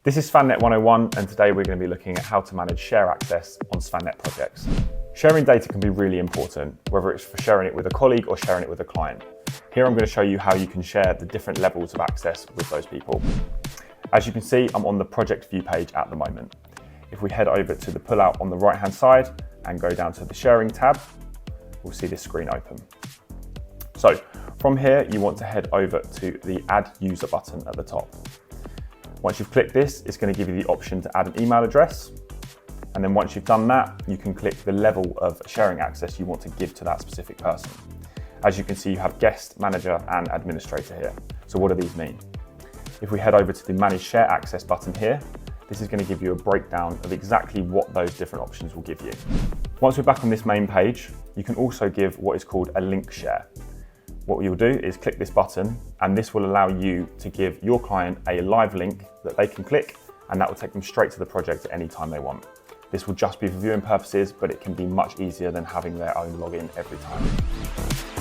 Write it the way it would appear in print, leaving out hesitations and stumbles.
This is SvanNET 101, and today we're going to be looking at how to manage share access on SvanNET projects. Sharing data can be really important, whether it's for sharing it with a colleague or sharing it with a client. Here I'm going to show you how you can share the different levels of access with those people. As you can see, I'm on the project view page at the moment. If we head over to the pullout on the right-hand side and go down to the sharing tab, we'll see this screen open. So from here, you want to head over to the Add User button at the top. Once you've clicked this, it's going to give you the option to add an email address. And then once you've done that, you can click the level of sharing access you want to give to that specific person. As you can see, you have guest, manager, and administrator here. So what do these mean? If we head over to the Manage Share Access button here, this is going to give you a breakdown of exactly what those different options will give you. Once we're back on this main page, you can also give what is called a link share. What you'll do is click this button, and this will allow you to give your client a live link that they can click, and that will take them straight to the project at any time they want. This will just be for viewing purposes, but it can be much easier than having their own login every time.